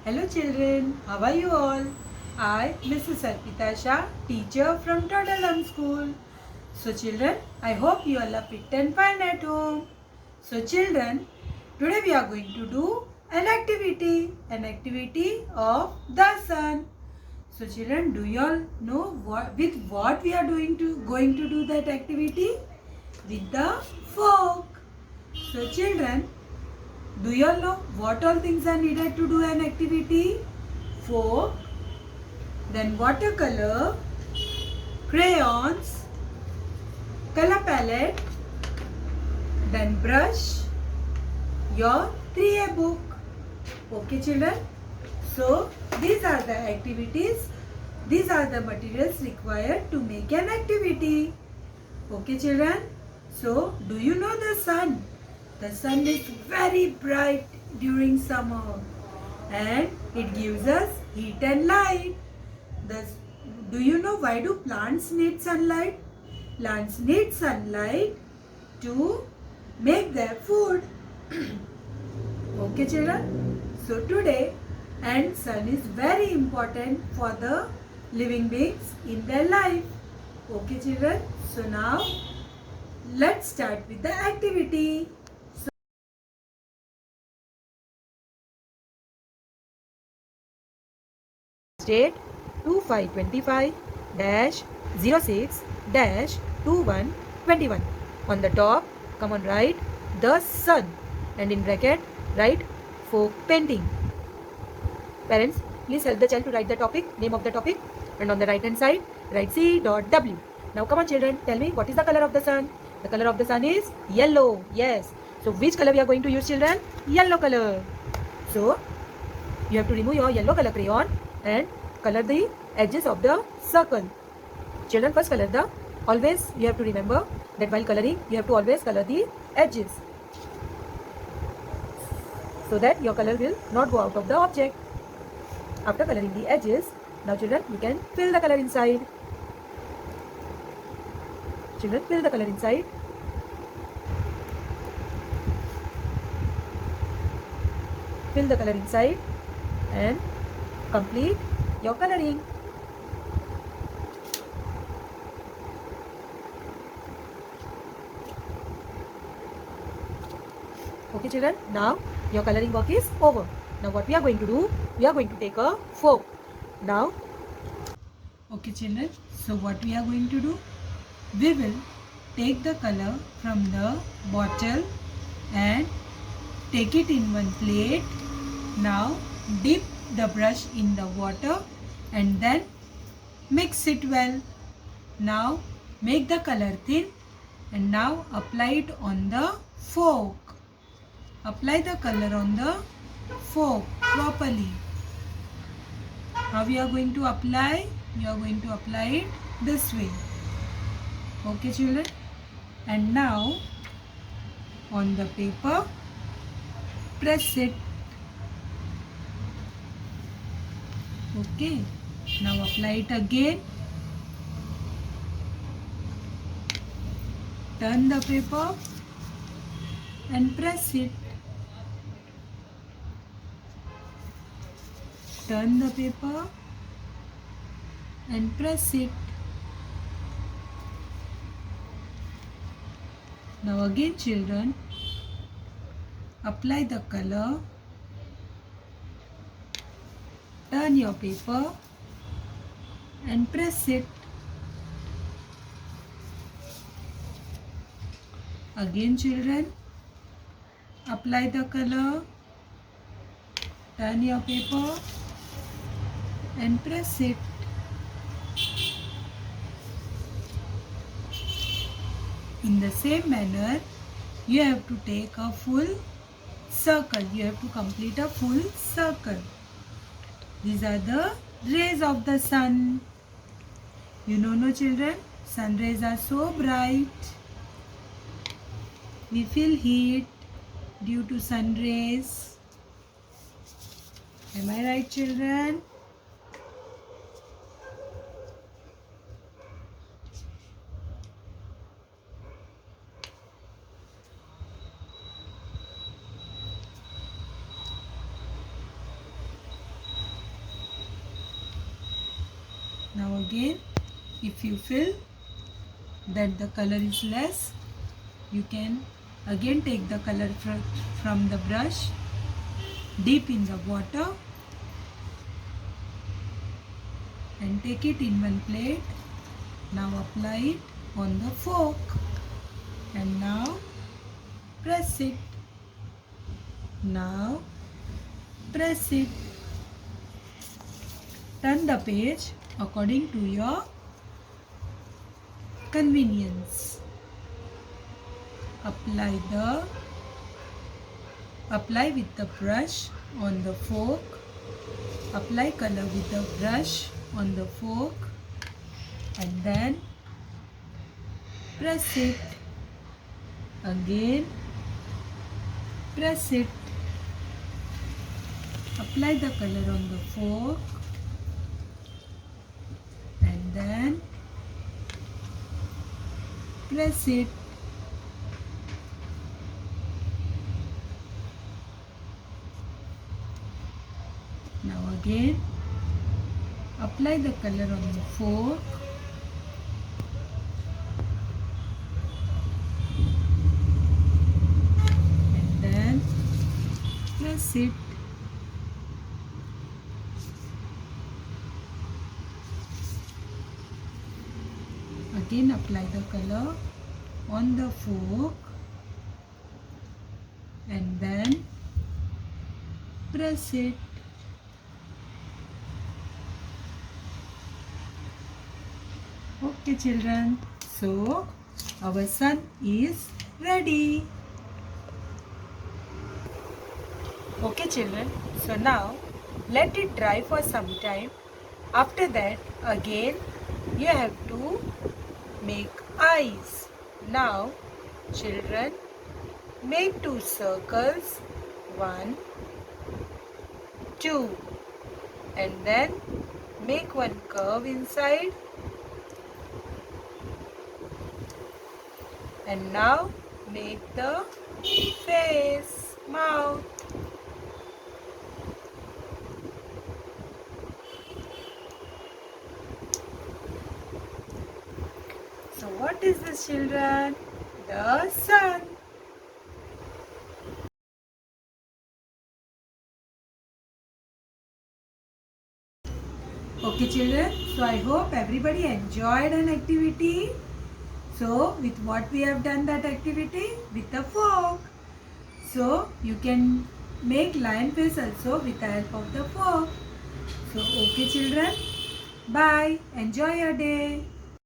Hello children, how are you all? I, Mrs. Arpita Shah, teacher from Toddlerham School. So children, I hope you all are fit and fine at home. So children, today we are going to do an activity of the sun. So children, do you all know with what we are going to do that activity? With the fork. So children, do you all know what all things are needed to do an activity? Fork, then watercolor, crayons, color palette, then brush, your 3A book. Okay children? So these are the activities, these are the materials required to make an activity. Okay children? So do you know the sun? The sun is very bright during summer and it gives us heat and light. Thus, do you know why do plants need sunlight? Plants need sunlight to make their food. Okay children? So today and sun is very important for the living beings in their life. Okay children? So now let's start with the activity. Date 2525-06-2121. On the top, come on, write the sun, and in bracket write folk painting. Parents, please help the child to write the topic, name of the topic, and on the right hand side write C.W. Now come on children, tell me what is the color of the sun? The color of the sun is yellow. Yes. So which color we are going to use children? Yellow color. So you have to remove your yellow color crayon and color the edges of the circle. Children, first color the, always you have to remember that while coloring you have to always color the edges so that your color will not go out of the object. After coloring the edges, now children, you can fill the color inside. Children, fill the color inside. Fill the color inside and complete your coloring. Okay children, now your coloring work is over. Now what we are going to do, we are going to take a fork. Now, okay children, so what we are going to do, we will take the color from the bottle and take it in one plate. Now dip the brush in the water and then mix it well. Now make the color thin and now apply it on the fork. Apply the color on the fork properly. How we are going to apply? We are going to apply it this way. Okay children? And now on the paper, press it. Okay. Now apply it again. Turn the paper and press it. Turn the paper and press it. Now again children, apply the color, turn your paper and press it. Again children, apply the color, turn your paper and press it. In the same manner, you have to take a full circle. You have to complete a full circle. These are the rays of the sun. You know, no children, sun rays are so bright. We feel heat due to sun rays. Am I right children? again, if you feel that the color is less, you can again take the color from the brush, dip in the water and take it in one plate. Now apply it on the fork and now press it. Now press it. Turn the page according to your convenience. Apply with the brush on the fork. Apply color with the brush on the fork and then press it. Again press it. Apply the color on the fork and then press it. Now again apply the color on the fork and then press it. Again apply the color on the fork and then press it. Okay children, so our sun is ready. Okay children, so now let it dry for some time. After that again you have to make eyes. Now children, make 2 circles, 1, 2 and then make 1 curve inside. And now make the face, mouth. So what is this children? The sun. Okay children, so I hope everybody enjoyed an activity. So with what we have done that activity? With the fork. So you can make lion face also with the help of the fork. So okay children, bye. Enjoy your day.